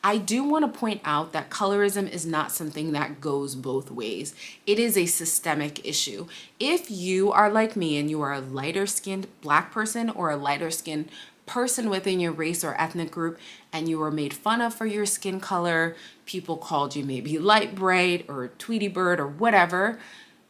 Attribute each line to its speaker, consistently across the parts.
Speaker 1: I do want to point out that colorism is not something that goes both ways. It is a systemic issue. If you are like me and you are a lighter skinned Black person or a lighter skinned person within your race or ethnic group and you were made fun of for your skin color, people called you maybe light bright or Tweety bird or whatever,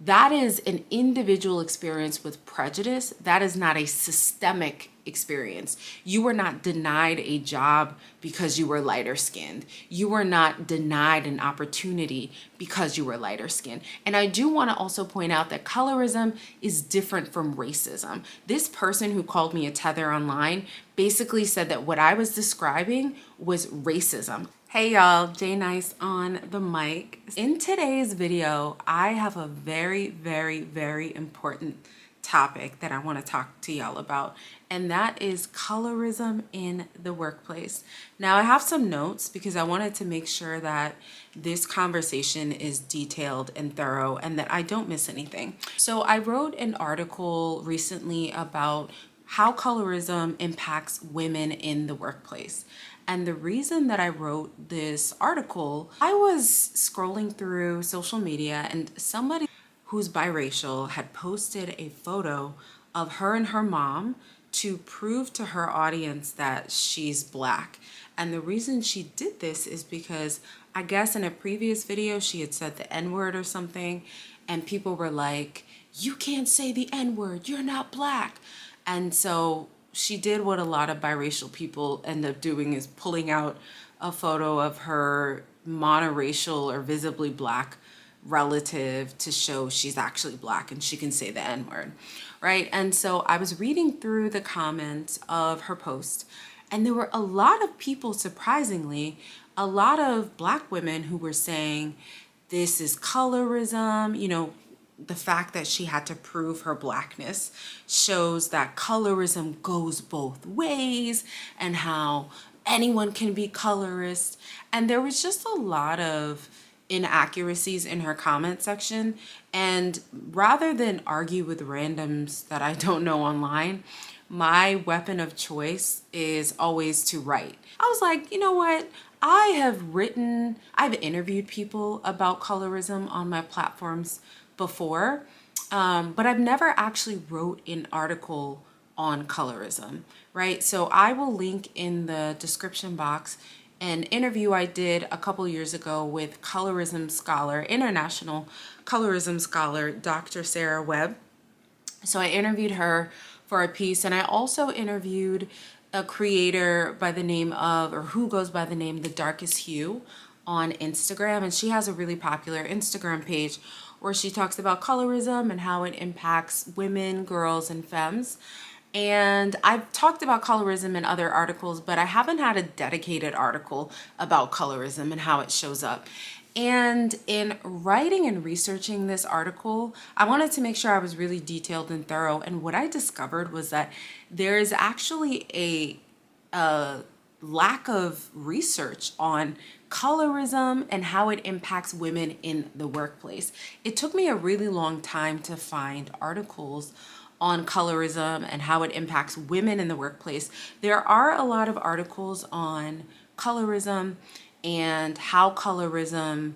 Speaker 1: that is an individual experience with prejudice. That is not a systemic experience. You were not denied a job because you were lighter skinned. You were not denied an opportunity because you were lighter skinned. And I do want to also point out that colorism is different from racism. This person who called me a tether online basically said that what I was describing was racism. Hey y'all, Janice on the mic. In today's video, I have a very important topic that I want to talk to y'all about, and that is colorism in the workplace. Now, I have some notes because I wanted to make sure that this conversation is detailed and thorough and that I don't miss anything. So I wrote an article recently about how colorism impacts women in the workplace. And the reason that I wrote this article, I was scrolling through social media and somebody who's biracial had posted a photo of her and her mom to prove to her audience that she's Black. And the reason she did this is because I guess in a previous video she had said the N-word or something, and people were like, "You can't say the N-word, you're not Black." And so she did what a lot of biracial people end up doing, is pulling out a photo of her monoracial or visibly Black relative to show she's actually Black and she can say the N-word, right? And so I was reading through the comments of her post, and there were a lot of people, surprisingly, a lot of Black women who were saying this is colorism. You know, the fact that she had to prove her Blackness shows that colorism goes both ways and how anyone can be colorist. And there was just a lot of inaccuracies in her comment section. And rather than argue with randoms that I don't know online, my weapon of choice is always to write. I was like, you know what? I've interviewed people about colorism on my platforms before, but I've never actually wrote an article on colorism, right? So I will link in the description box an interview I did a couple years ago with colorism scholar, international colorism scholar, Dr. Sarah Webb. So I interviewed her for a piece, and I also interviewed a creator by the name of, or who goes by the name The Darkest Hue on Instagram, and she has a really popular Instagram page where she talks about colorism and how it impacts women, girls, and femmes. And I've talked about colorism in other articles, but I haven't had a dedicated article about colorism and how it shows up. And in writing and researching this article, I wanted to make sure I was really detailed and thorough. And what I discovered was that there is actually a lack of research on colorism and how it impacts women in the workplace. It took me a really long time to find articles on colorism and how it impacts women in the workplace. There are a lot of articles on colorism and how colorism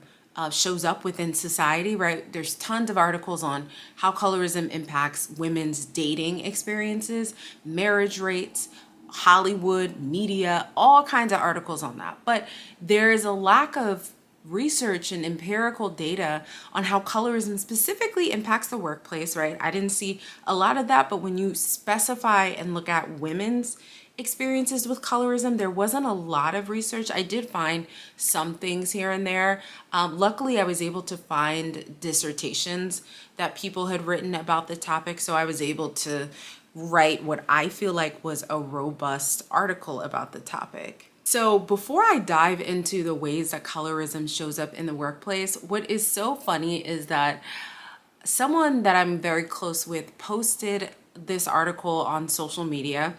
Speaker 1: shows up within society, right? There's tons of articles on how colorism impacts women's dating experiences, marriage rates, Hollywood, media, all kinds of articles on that. But there is a lack of research and empirical data on how colorism specifically impacts the workplace, right? I didn't see a lot of that, but when you specify and look at women's experiences with colorism, there wasn't a lot of research. I did find some things here and there. Luckily, I was able to find dissertations that people had written about the topic, so I was able to write what I feel like was a robust article about the topic. So before I dive into the ways that colorism shows up in the workplace, what is so funny is that someone that I'm very close with posted this article on social media,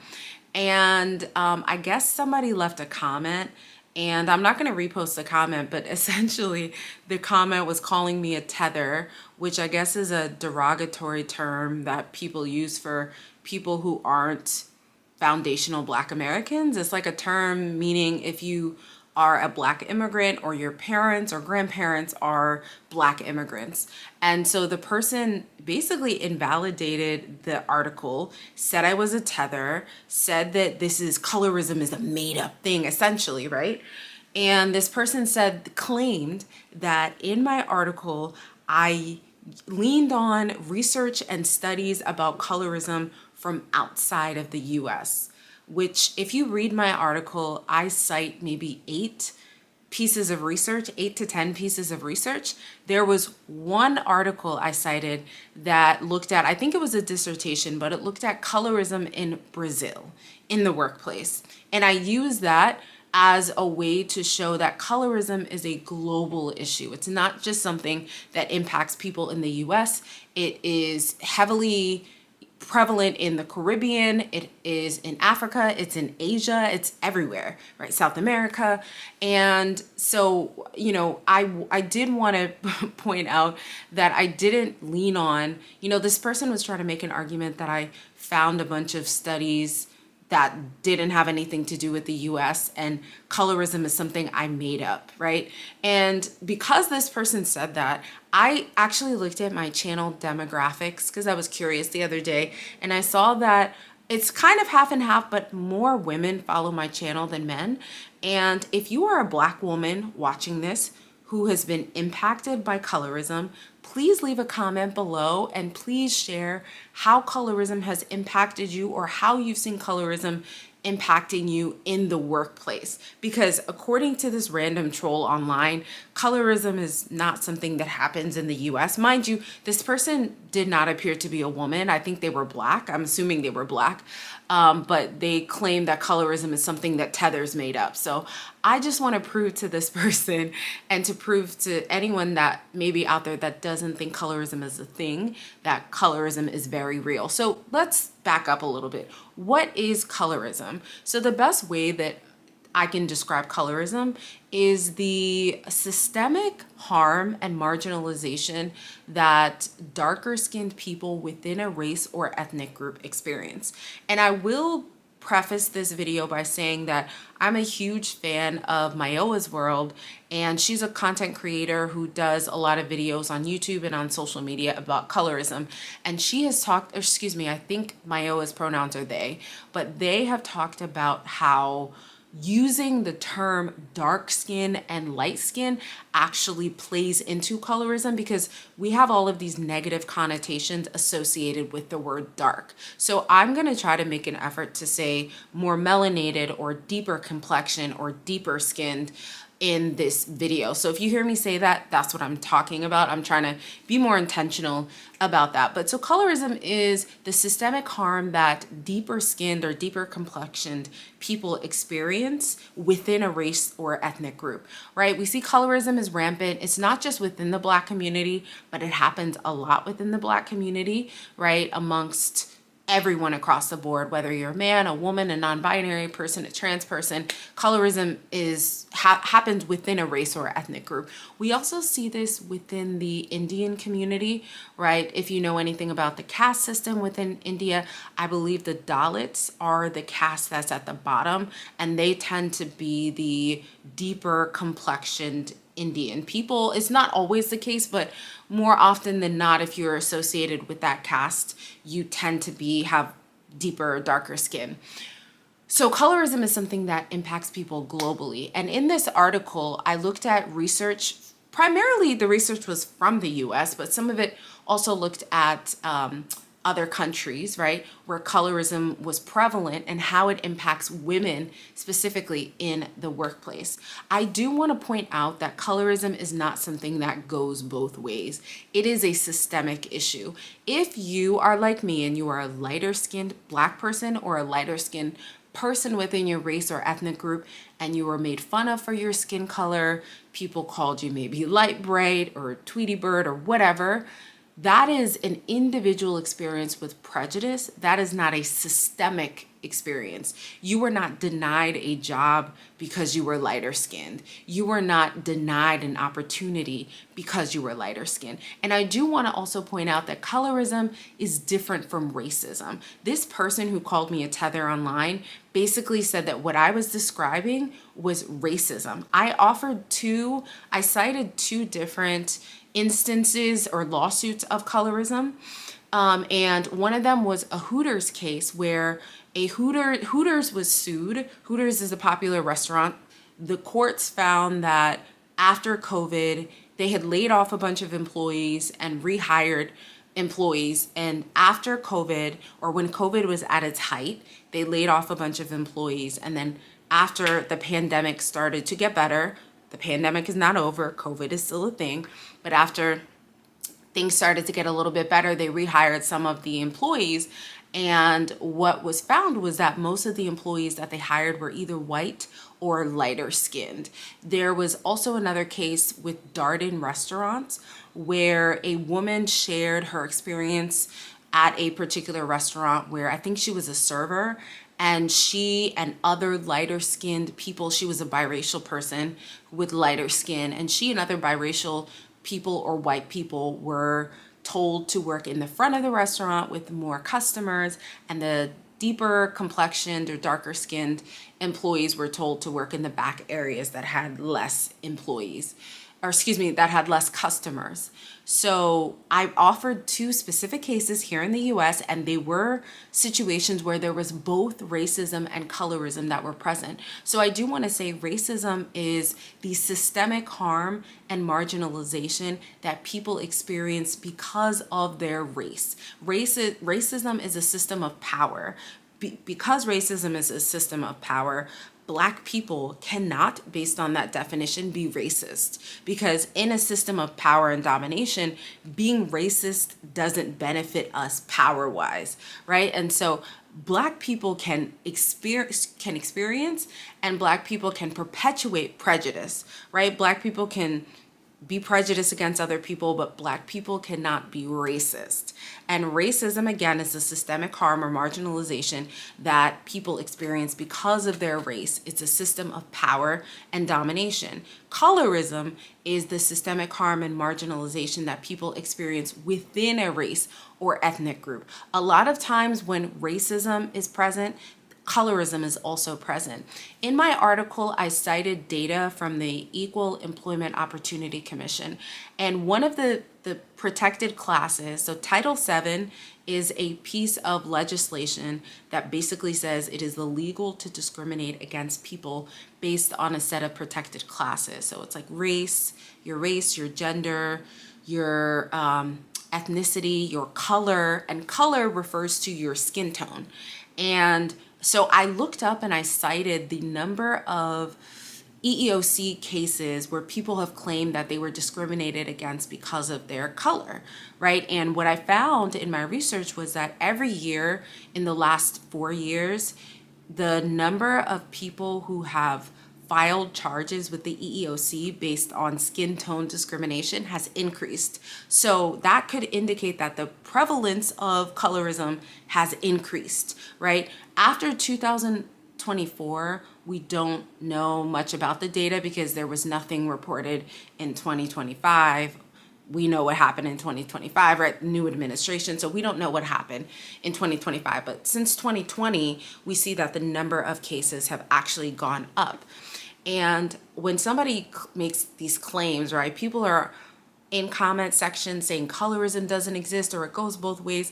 Speaker 1: and I guess somebody left a comment, and I'm not going to repost the comment, but essentially the comment was calling me a tether, which I guess is a derogatory term that people use for people who aren't foundational Black Americans. It's like a term meaning if you are a Black immigrant or your parents or grandparents are Black immigrants. And so the person basically invalidated the article, said I was a tether, said that this is colorism is a made up thing, essentially, right? And this person claimed that in my article, I leaned on research and studies about colorism from outside of the US, which, if you read my article, I cite maybe 8 to 10 pieces of research. There was one article I cited that looked at, I think it was a dissertation, but it looked at colorism in Brazil in the workplace. And I used that as a way to show that colorism is a global issue. It's not just something that impacts people in the US. It is heavily prevalent in the Caribbean, it is in Africa, it's in Asia, it's everywhere, right? South America. And so, I did want to point out that I didn't lean on, this person was trying to make an argument that I found a bunch of studies that didn't have anything to do with the US, and colorism is something I made up, right? And because this person said that, I actually looked at my channel demographics because I was curious the other day, and I saw that it's kind of half and half, but more women follow my channel than men. And if you are a Black woman watching this who has been impacted by colorism, please leave a comment below and please share how colorism has impacted you or how you've seen colorism impacting you in the workplace. Because according to this random troll online, colorism is not something that happens in the US. Mind you, this person did not appear to be a woman. I think they were Black. I'm assuming they were Black. But they claim that colorism is something that tethers made up. So I just want to prove to this person and to prove to anyone that maybe out there that doesn't think colorism is a thing, that colorism is very real. So let's back up a little bit. What is colorism? So the best way that I can describe colorism is the systemic harm and marginalization that darker skinned people within a race or ethnic group experience. And I will preface this video by saying that I'm a huge fan of Mayoa's World, and she's a content creator who does a lot of videos on YouTube and on social media about colorism. And she has talked, I think Mayoa's pronouns are they, but they have talked about how using the term dark skin and light skin actually plays into colorism, because we have all of these negative connotations associated with the word dark. So I'm going to try to make an effort to say more melanated or deeper complexion or deeper skinned in this video. So if you hear me say that, that's what I'm talking about. I'm trying to be more intentional about that. But so colorism is the systemic harm that deeper skinned or deeper complexioned people experience within a race or ethnic group, right? We see colorism is rampant. It's not just within the Black community, but it happens a lot within the Black community, right? Amongst everyone across the board, whether you're a man, a woman, a non-binary person, a trans person, colorism happens within a race or ethnic group. We also see this within the Indian community, right? If you know anything about the caste system within India, I believe the Dalits are the caste that's at the bottom, and they tend to be the deeper complexioned Indian people. It's not always the case, but more often than not, if you're associated with that caste, you tend to have deeper, darker skin. So colorism is something that impacts people globally. And in this article, I looked at research. Primarily, the research was from the US, but some of it also looked at other countries, right, where colorism was prevalent and how it impacts women specifically in the workplace. I do want to point out that colorism is not something that goes both ways. It is a systemic issue. If you are like me and you are a lighter skinned Black person or a lighter skinned person within your race or ethnic group, and you were made fun of for your skin color, people called you maybe light bright or Tweety bird or whatever, that is an individual experience with prejudice. That is not a systemic experience. You were not denied a job because you were lighter skinned. You were not denied an opportunity because you were lighter skinned. And I do want to also point out that colorism is different from racism. This person who called me a tether online basically said that what I was describing was racism. I cited two different instances or lawsuits of colorism. And one of them was a Hooters case where Hooters was sued. Hooters is a popular restaurant. The courts found that after COVID, they had laid off a bunch of employees and rehired employees. And after COVID, or when COVID was at its height, they laid off a bunch of employees. And then after the pandemic started to get better, the pandemic is not over, COVID is still a thing, but after things started to get a little bit better, they rehired some of the employees. And what was found was that most of the employees that they hired were either white or lighter skinned. There was also another case with Darden restaurants where a woman shared her experience at a particular restaurant where I think she was a server, and she and other lighter skinned people, she was a biracial person with lighter skin, and she and other biracial people or white people were told to work in the front of the restaurant with more customers, and the deeper complexioned or darker skinned employees were told to work in the back areas that had less employees, or excuse me, that had less customers. So I offered two specific cases here in the US, and they were situations where there was both racism and colorism that were present. So I do want to say racism is the systemic harm and marginalization that people experience because of their race. Racism is a system of power. Because racism is a system of power, Black people cannot, based on that definition, be racist, because in a system of power and domination, being racist doesn't benefit us power-wise, right? And so Black people can experience and Black people can perpetuate prejudice, right? Black people can be prejudiced against other people, but Black people cannot be racist. And racism, again, is a systemic harm or marginalization that people experience because of their race. It's a system of power and domination. Colorism is the systemic harm and marginalization that people experience within a race or ethnic group. A lot of times when racism is present, colorism is also present. In my article, I cited data from the Equal Employment Opportunity Commission, and one of the protected classes, so Title VII is a piece of legislation that basically says it is illegal to discriminate against people based on a set of protected classes. So it's like race, your gender, your ethnicity, your color, and color refers to your skin tone. And so I looked up and I cited the number of EEOC cases where people have claimed that they were discriminated against because of their color, right? And what I found in my research was that every year in the last 4 years, the number of people who have filed charges with the EEOC based on skin tone discrimination has increased. So that could indicate that the prevalence of colorism has increased, right? After 2024, we don't know much about the data because there was nothing reported in 2025. We know what happened in 2025, right? New administration. So we don't know what happened in 2025. But since 2020, we see that the number of cases have actually gone up. And when somebody makes these claims, right, people are in comment section saying colorism doesn't exist or it goes both ways.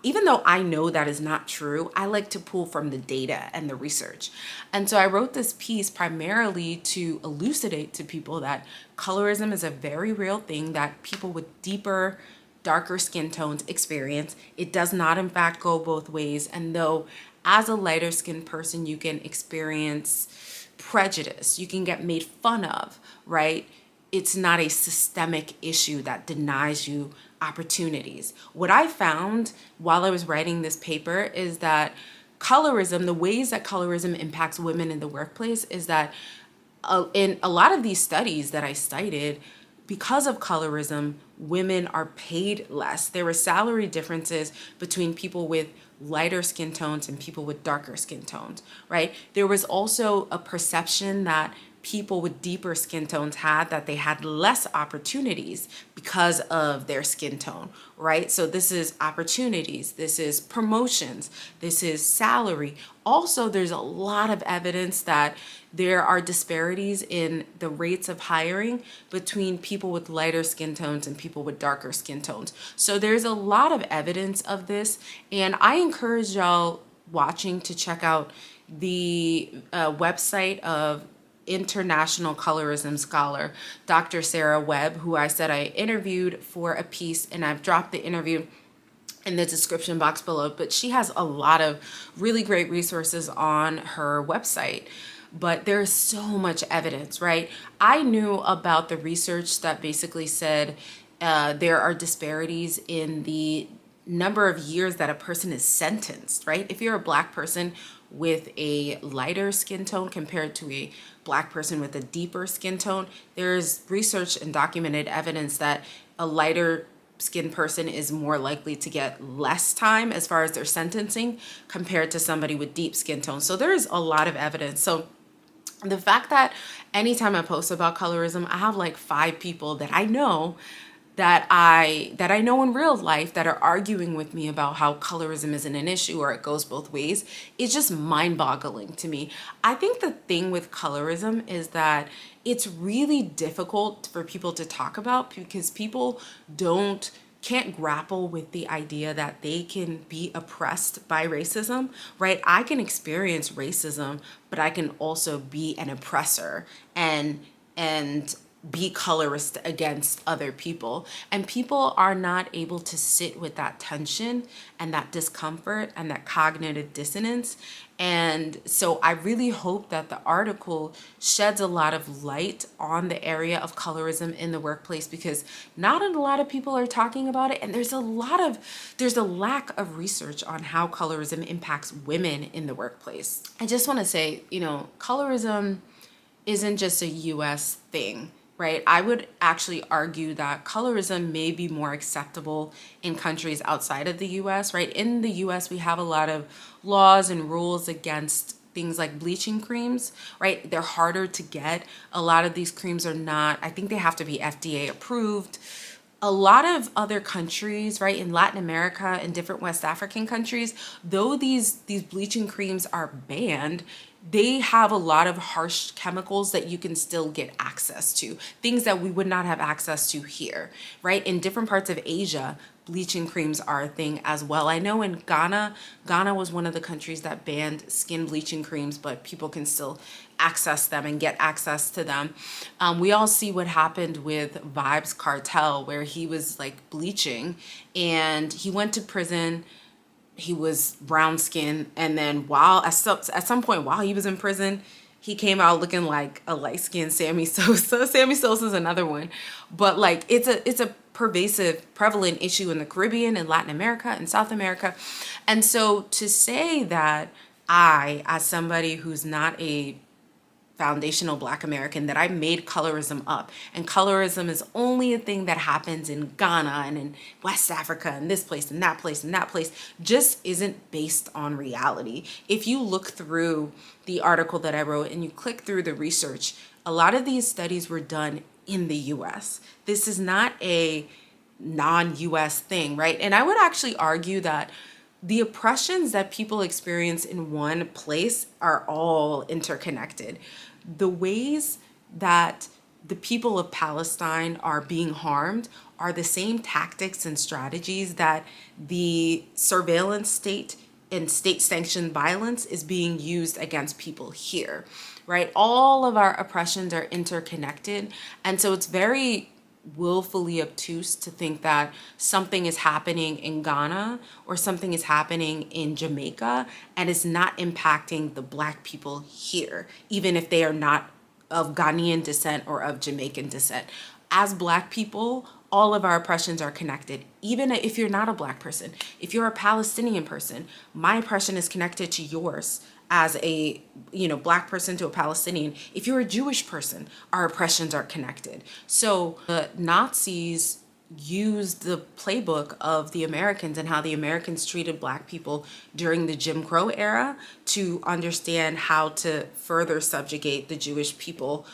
Speaker 1: Even though I know that is not true, I like to pull from the data and the research. And so I wrote this piece primarily to elucidate to people that colorism is a very real thing that people with deeper, darker skin tones experience. It does not, in fact, go both ways. And though as a lighter skinned person, you can experience prejudice, you can get made fun of, right? It's not a systemic issue that denies you opportunities. What I found while I was writing this paper is that colorism, the ways that colorism impacts women in the workplace, is that in a lot of these studies that I cited, because of colorism, women are paid less. There were salary differences between people with lighter skin tones and people with darker skin tones, right? There was also a perception that people with deeper skin tones had that they had less opportunities because of their skin tone, right? So this is opportunities, this is promotions, this is salary. Also, there's a lot of evidence that there are disparities in the rates of hiring between people with lighter skin tones and people with darker skin tones. So there's a lot of evidence of this, and I encourage y'all watching to check out the website of international colorism scholar, Dr. Sarah Webb, who I said I interviewed for a piece, and I've dropped the interview in the description box below, but she has a lot of really great resources on her website. But there's so much evidence, right? I knew about the research that basically said there are disparities in the number of years that a person is sentenced, right? If you're a black person with a lighter skin tone compared to a black person with a deeper skin tone, there's research and documented evidence that a lighter skinned person is more likely to get less time as far as their sentencing compared to somebody with deep skin tone. So there's a lot of evidence. So the fact that anytime I post about colorism, I have like 5 people that I know that I know in real life that are arguing with me about how colorism isn't an issue or it goes both ways. It's just mind-boggling to me. I think the thing with colorism is that it's really difficult for people to talk about because people can't grapple with the idea that they can be oppressed by racism, right? I can experience racism, but I can also be an oppressor and be colorist against other people. And people are not able to sit with that tension and that discomfort and that cognitive dissonance. And so I really hope that the article sheds a lot of light on the area of colorism in the workplace, because not a lot of people are talking about it. And there's a lack of research on how colorism impacts women in the workplace. I just want to say, colorism isn't just a US thing, right? I would actually argue that colorism may be more acceptable in countries outside of the US, right? In the US, we have a lot of laws and rules against things like bleaching creams, right? They're harder to get. A lot of these creams are not, I think they have to be FDA approved. A lot of other countries, right, in Latin America and different West African countries, though these bleaching creams are banned, they have a lot of harsh chemicals that you can still get access to, things that we would not have access to here, right? In different parts of Asia, bleaching creams are a thing as well. I know in Ghana was one of the countries that banned skin bleaching creams, but people can still access them and get access to them. We all see what happened with Vibes Cartel, where he was like bleaching and he went to prison. He was brown skin, and then at some point while he was in prison, he came out looking like a light skinned Sammy Sosa. Sammy Sosa is another one, but like it's a pervasive, prevalent issue in the Caribbean and Latin America and South America. And so to say that I, as somebody who's not a foundational Black American, that I made colorism up, and colorism is only a thing that happens in Ghana and in West Africa and this place and that place and that place, just isn't based on reality. If you look through the article that I wrote and you click through the research, a lot of these studies were done in the US. This is not a non-US thing, right? And I would actually argue that the oppressions that people experience in one place are all interconnected. The ways that the people of Palestine are being harmed are the same tactics and strategies that the surveillance state and state-sanctioned violence is being used against people here, right? All of our oppressions are interconnected. And so it's very willfully obtuse to think that something is happening in Ghana or something is happening in Jamaica and it's not impacting the Black people here, even if they are not of Ghanaian descent or of Jamaican descent. As Black people, all of our oppressions are connected. Even if you're not a Black person, if you're a Palestinian person, my oppression is connected to yours as a Black person to a Palestinian. If you're a Jewish person, our oppressions are connected. So the Nazis use the playbook of the Americans and how the Americans treated Black people during the Jim Crow era to understand how to further subjugate the Jewish people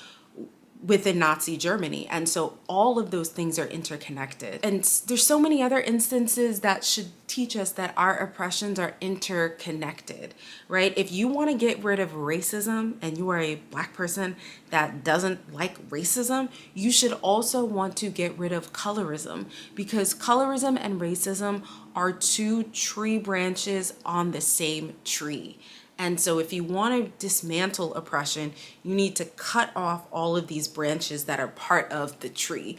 Speaker 1: within Nazi Germany. And so all of those things are interconnected. And there's so many other instances that should teach us that our oppressions are interconnected, right? If you want to get rid of racism and you are a Black person that doesn't like racism, you should also want to get rid of colorism, because colorism and racism are two tree branches on the same tree. And so if you want to dismantle oppression, you need to cut off all of these branches that are part of the tree.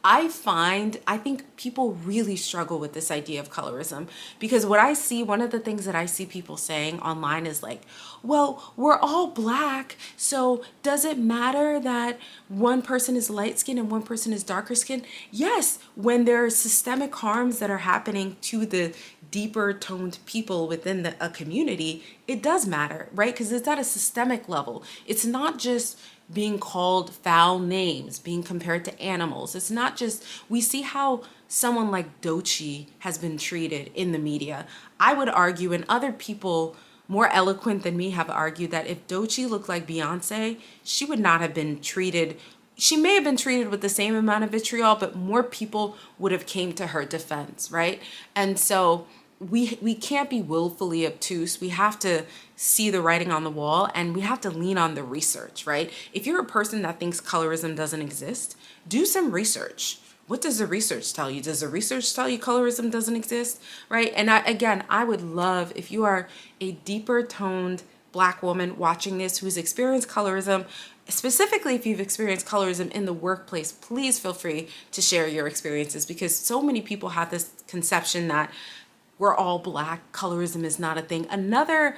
Speaker 1: I think people really struggle with this idea of colorism, because one of the things that I see people saying online is like, well, we're all Black, so does it matter that one person is light skinned and one person is darker skinned? Yes, when there are systemic harms that are happening to the deeper toned people within a community, it does matter, right? Because it's at a systemic level. It's not just being called foul names, being compared to animals. It's not just, we see how someone like Doechii has been treated in the media. I would argue, and other people more eloquent than me have argued, that if Doechii looked like Beyonce, she would not have been treated. She may have been treated with the same amount of vitriol, but more people would have came to her defense, right? And so we can't be willfully obtuse. We have to see the writing on the wall, and we have to lean on the research, right? If you're a person that thinks colorism doesn't exist, do some research. What does the research tell you? Does the research tell you colorism doesn't exist, right? And I would love if you are a deeper toned Black woman watching this who's experienced colorism, specifically if you've experienced colorism in the workplace, please feel free to share your experiences, because so many people have this conception that we're all Black, colorism is not a thing. Another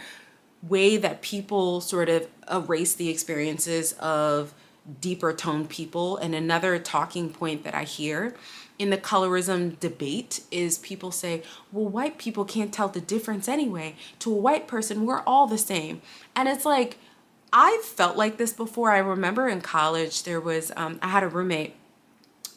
Speaker 1: way that people sort of erase the experiences of deeper toned people, and another talking point that I hear in the colorism debate, is people say, well, white people can't tell the difference anyway. To a white person, we're all the same. And it's like, I've felt like this before. I remember in college, there was, I had a roommate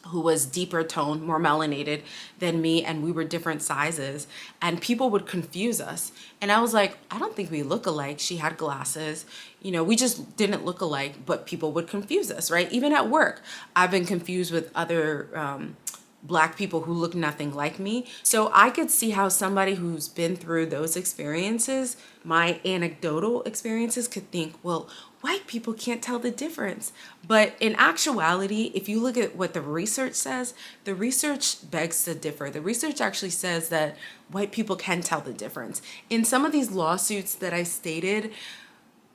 Speaker 1: who was deeper toned, more melanated than me, and we were different sizes, and people would confuse us. And I was like, I don't think we look alike. She had glasses, we just didn't look alike, but people would confuse us, right? Even at work, I've been confused with other Black people who look nothing like me. So I could see how somebody who's been through those experiences, my anecdotal experiences, could think, well, white people can't tell the difference. But in actuality, if you look at what the research says, the research begs to differ. The research actually says that white people can tell the difference. In some of these lawsuits that I stated,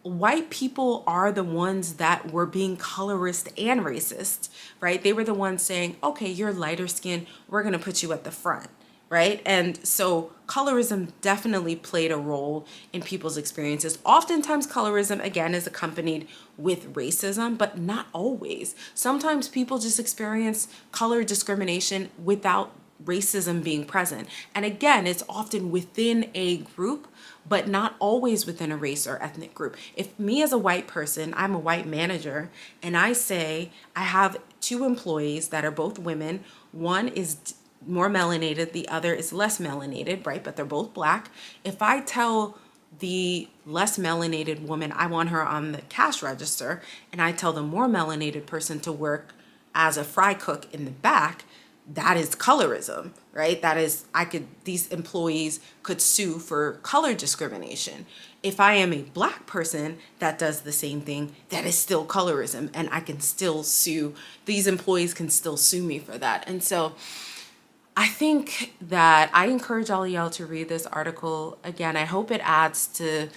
Speaker 1: white people are the ones that were being colorist and racist, right? They were the ones saying, okay, you're lighter skinned, we're going to put you at the front, right? And so colorism definitely played a role in people's experiences. Oftentimes colorism, again, is accompanied with racism, but not always. Sometimes people just experience color discrimination without racism being present. And again, it's often within a group, but not always within a race or ethnic group. If me as a white person, I'm a white manager, and I say I have two employees that are both women, one is more melanated, the other is less melanated, right? But they're both Black. If I tell the less melanated woman I want her on the cash register, and I tell the more melanated person to work as a fry cook in the back, that is colorism, right? These employees could sue for color discrimination. If I am a Black person that does the same thing, that is still colorism, and I can still sue, these employees can still sue me for that. And so I think that I encourage all of y'all to read this article. Again, I hope it adds to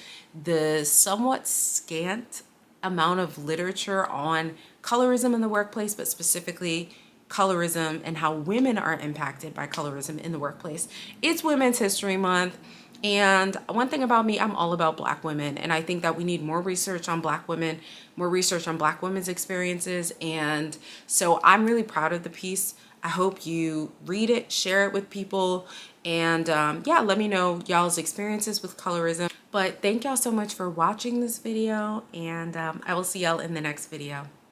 Speaker 1: the somewhat scant amount of literature on colorism in the workplace, but specifically colorism and how women are impacted by colorism in the workplace. It's Women's History Month. And one thing about me, I'm all about Black women. And I think that we need more research on Black women, more research on Black women's experiences. And so I'm really proud of the piece. I hope you read it, share it with people. And let me know y'all's experiences with colorism. But thank y'all so much for watching this video. And I will see y'all in the next video.